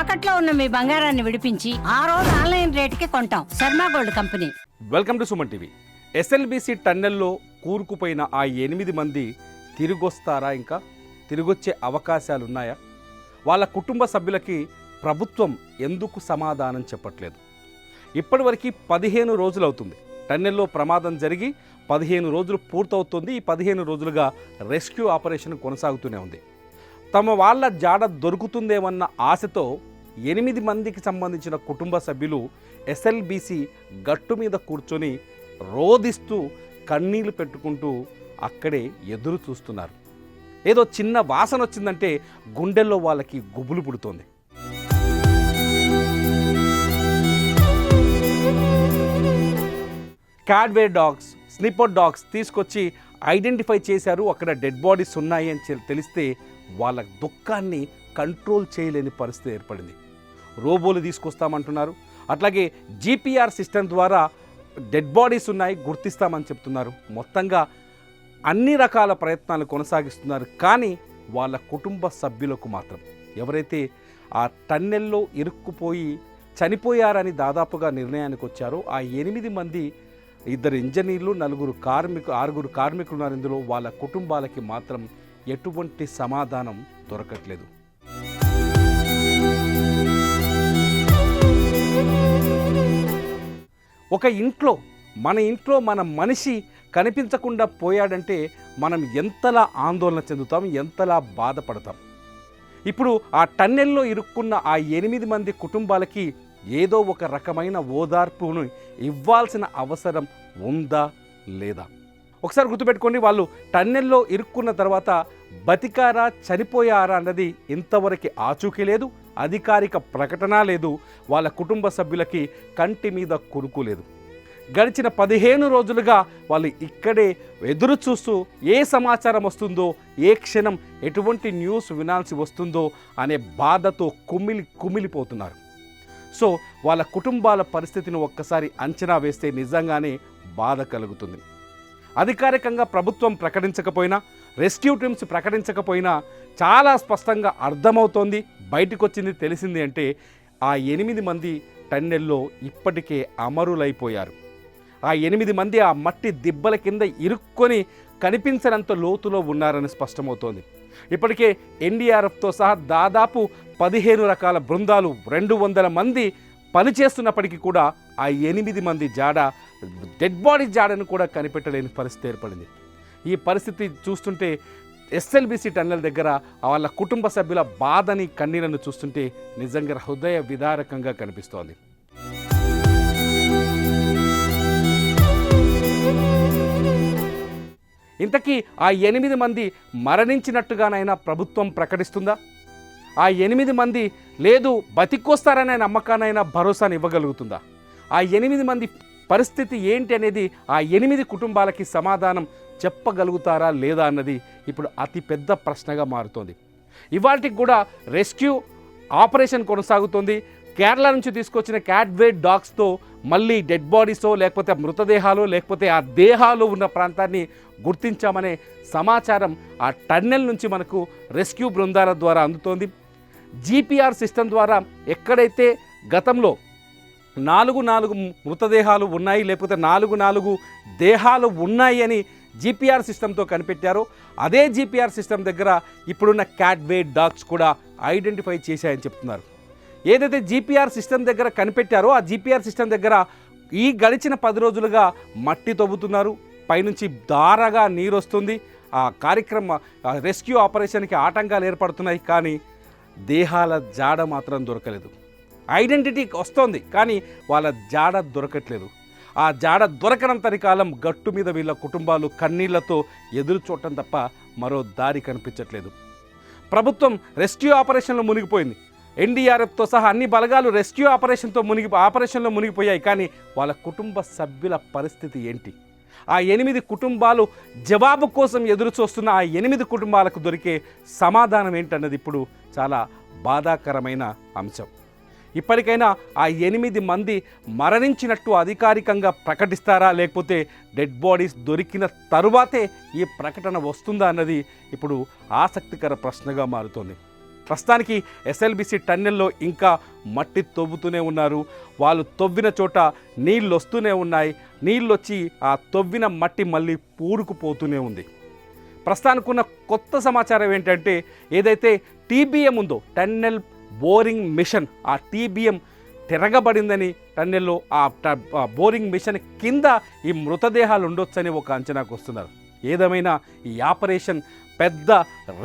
తాకట్లో ఉన్న మీ బంగారాన్ని విడిపించి ఆ రోజు ఆన్లైన్ రేటుకి కొంటాం. Sharma gold company. Welcome to Suman TV. SLBC టన్నెల్లో కూరుకుపోయిన ఆ 8 మంది తిరిగొస్తారా? ఇంకా తిరిగొచ్చే అవకాశాలున్నాయా? వాళ్ళ కుటుంబ సభ్యులకి ప్రభుత్వం ఎందుకు సమాధానం చెప్పట్లేదు? ఇప్పటివరకు 15 రోజులు అవుతుంది. టన్నెల్లో ప్రమాదం జరిగి 15 రోజులు పూర్తవుతుంది. ఈ 15 రోజులుగా రెస్క్యూ ఆపరేషన్ కొనసాగుతూనే ఉంది. తమ వాళ్ళ జాడ దొరుకుతుందేమన్న ఆశతో 8 మందికి సంబంధించిన కుటుంబ సభ్యులు ఎస్ఎల్బీసీ గట్టు మీద కూర్చొని రోదిస్తూ కన్నీళ్లు పెట్టుకుంటూ అక్కడే ఎదురు చూస్తున్నారు. ఏదో చిన్న వాసన వచ్చిందంటే గుండెల్లో వాళ్ళకి గుబులు పుడుతోంది. క్యాడ్వే డాగ్స్, స్నిప్పర్ డాగ్స్ తీసుకొచ్చి ఐడెంటిఫై చేశారు. అక్కడ డెడ్ బాడీస్ ఉన్నాయి అని తెలిస్తే వాళ్ళ దుఃఖాన్ని కంట్రోల్ చేయలేని పరిస్థితి ఏర్పడింది. రోబోలు తీసుకొస్తామంటున్నారు. అట్లాగే జీపీఆర్ సిస్టమ్ ద్వారా డెడ్ బాడీస్ ఉన్నాయి గుర్తిస్తామని చెప్తున్నారు. మొత్తంగా అన్ని రకాల ప్రయత్నాలు కొనసాగిస్తున్నారు. కానీ వాళ్ళ కుటుంబ సభ్యులకు మాత్రం, ఎవరైతే ఆ టన్నెల్లో ఇరుక్కుపోయి చనిపోయారని దాదాపుగా నిర్ణయానికి వచ్చారో ఆ 8 మంది, 2 ఇంజనీర్లు, 6 కార్మికులు ఉన్నారు ఇందులో. వాళ్ళ కుటుంబాలకి మాత్రం ఎటువంటి సమాధానం దొరకట్లేదు. ఒక ఇంట్లో మన మనిషి కనిపించకుండా పోయాడంటే మనం ఎంతలా ఆందోళన చెందుతాం, ఎంతలా బాధపడతాం. ఇప్పుడు ఆ టన్నెల్లో ఇరుక్కున్న ఆ 8 మంది కుటుంబాలకి ఏదో ఒక రకమైన ఓదార్పును ఇవ్వాల్సిన అవసరం ఉందా లేదా? ఒకసారి గుర్తుపెట్టుకోండి, వాళ్ళు టన్నెల్లో ఇరుక్కున్న తర్వాత బతికారా చనిపోయారా అన్నది ఇంతవరకు ఆచూకీ లేదు, అధికారిక ప్రకటన లేదు, వాళ్ళ కుటుంబ సభ్యులకి కంటి మీద కురుకు లేదు. గడిచిన 15 రోజులుగా వాళ్ళు ఇక్కడే ఎదురు చూస్తూ ఏ సమాచారం వస్తుందో, ఏ క్షణం ఎటువంటి న్యూస్ వినాల్సి వస్తుందో అనే బాధతో కుమిలిపోతున్నారు. సో వాళ్ళ కుటుంబాల పరిస్థితిని ఒక్కసారి అంచనా వేస్తే నిజంగానే బాధ కలుగుతుంది. అధికారికంగా ప్రభుత్వం ప్రకటించకపోయినా, రెస్క్యూ టీమ్స్ ప్రకటించకపోయినా చాలా స్పష్టంగా అర్థమవుతోంది, బయటకు వచ్చింది, తెలిసింది అంటే ఆ 8 మంది టన్నెల్లో ఇప్పటికే అమరులైపోయారు. ఆ 8 మంది ఆ మట్టి దిబ్బల కింద ఇరుక్కొని కనిపించనంత లోతులో ఉన్నారని స్పష్టమవుతోంది. ఇప్పటికే ఎన్డీఆర్ఎఫ్తో సహా దాదాపు 15 రకాల బృందాలు, 200 మంది పనిచేస్తున్నప్పటికీ కూడా ఆ 8 మంది జాడ, డెడ్ బాడీ జాడను కూడా కనిపెట్టలేని పరిస్థితి ఏర్పడింది. ఈ పరిస్థితి చూస్తుంటే ఎస్ఎల్బీసీ టన్నెల్ దగ్గర వాళ్ళ కుటుంబ సభ్యుల బాధని, కన్నీళ్లను చూస్తుంటే నిజంగా హృదయ విదారకంగా కనిపిస్తోంది. ఇంతకీ ఆ 8 మంది మరణించినట్టుగానైనా ప్రభుత్వం ప్రకటిస్తుందా? ఆ 8 మంది లేదు బతికొస్తారనే నమ్మకానైనా భరోసాను ఇవ్వగలుగుతుందా? ఆ 8 మంది పరిస్థితి ఏంటి అనేది ఆ 8 కుటుంబాలకి సమాధానం చెప్పగలుగుతారా లేదా అన్నది ఇప్పుడు అతిపెద్ద ప్రశ్నగా మారుతోంది. ఇవాళకి కూడా రెస్క్యూ ఆపరేషన్ కొనసాగుతోంది. కేరళ నుంచి తీసుకొచ్చిన క్యాడ్వే డాగ్స్తో మళ్ళీ డెడ్ బాడీసో, లేకపోతే మృతదేహాలు, లేకపోతే ఆ దేహాలు ఉన్న ప్రాంతాన్ని గుర్తించామనే సమాచారం ఆ టన్నెల్ నుంచి మనకు రెస్క్యూ బృందాల ద్వారా అందుతోంది. జీపీఆర్ సిస్టమ్ ద్వారా ఎక్కడైతే గతంలో 4 మృతదేహాలు ఉన్నాయి, లేకపోతే 4 దేహాలు ఉన్నాయి అని జీపీఆర్ సిస్టంతో కనిపెట్టారో అదే జీపీఆర్ సిస్టమ్ దగ్గర ఇప్పుడున్న క్యాడ్వే డాగ్స్ కూడా ఐడెంటిఫై చేశాయని చెప్తున్నారు. ఏదైతే జీపీఆర్ సిస్టమ్ దగ్గర కనిపెట్టారో ఆ జీపీఆర్ సిస్టమ్ దగ్గర ఈ గడిచిన 10 రోజులుగా మట్టి తవ్వుతున్నారు, పైనుంచి దారగా నీరు వస్తుంది. ఆ కార్యక్రమ రెస్క్యూ ఆపరేషన్కి ఆటంకాలు ఏర్పడుతున్నాయి. కానీ దేహాల జాడ మాత్రం దొరకలేదు. ఐడెంటిటీ వస్తోంది కానీ వాళ్ళ జాడ దొరకట్లేదు. ఆ జాడ దొరకనంతటి కాలం గట్టు మీద వీళ్ళ కుటుంబాలు కన్నీళ్లతో ఎదురు చూడటం తప్ప మరో దారి కనిపించట్లేదు. ప్రభుత్వం రెస్క్యూ ఆపరేషన్లో మునిగిపోయింది. ఎన్డీఆర్ఎఫ్తో సహా అన్ని బలగాలు రెస్క్యూ ఆపరేషన్లో మునిగిపోయాయి. కానీ వాళ్ళ కుటుంబ సభ్యుల పరిస్థితి ఏంటి? ఆ 8 కుటుంబాలు జవాబు కోసం ఎదురు చూస్తున్న ఆ 8 కుటుంబాలకు దొరికే సమాధానం ఏంటన్నది ఇప్పుడు చాలా బాధాకరమైన అంశం. ఇప్పటికైనా ఆ 8 మంది మరణించినట్టు అధికారికంగా ప్రకటిస్తారా, లేకపోతే డెడ్ బాడీస్ దొరికిన తరువాతే ఈ ప్రకటన వస్తుందా అన్నది ఇప్పుడు ఆసక్తికర ప్రశ్నగా మారుతోంది. ప్రస్తుతానికి ఎస్ఎల్బిసి టన్నెల్లో ఇంకా మట్టి తవ్వుతూనే ఉన్నారు. వాళ్ళు తవ్విన చోట నీళ్ళు వస్తూనే ఉన్నాయి. నీళ్ళు వచ్చి ఆ తవ్విన మట్టి మళ్ళీ పూరుకుపోతూనే ఉంది. ప్రస్తుతానికి ఉన్న కొత్త సమాచారం ఏంటంటే, ఏదైతే టీబీఎం ఉందో టన్నెల్ బోరింగ్ మిషన్, ఆ టీబీఎం తిరగబడిందని టన్నెల్లో ఆ బోరింగ్ మిషన్ కింద ఈ మృతదేహాలు ఉండొచ్చని ఒక అంచనాకు వస్తున్నారు. ఏదేమైనా ఈ ఆపరేషన్ పెద్ద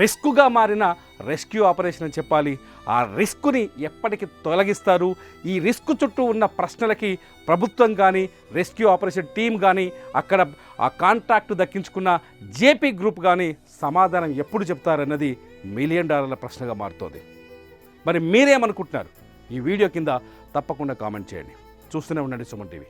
రిస్క్గా మారిన రెస్క్యూ ఆపరేషన్ అని చెప్పాలి. ఆ రిస్క్ని ఎప్పటికి తొలగిస్తారు? ఈ రిస్క్ చుట్టూ ఉన్న ప్రశ్నలకి ప్రభుత్వం కానీ, రెస్క్యూ ఆపరేషన్ టీం కానీ, అక్కడ ఆ కాంట్రాక్టు దక్కించుకున్న జేపీ గ్రూప్ కానీ సమాధానం ఎప్పుడు చెప్తారన్నది $1 మిలియన్ ప్రశ్నగా మారుతోంది. మరి మీరేమనుకుంటున్నారు? ఈ వీడియో కింద తప్పకుండా కామెంట్ చేయండి. చూస్తూనే ఉండండి సుమన్ టీవీ.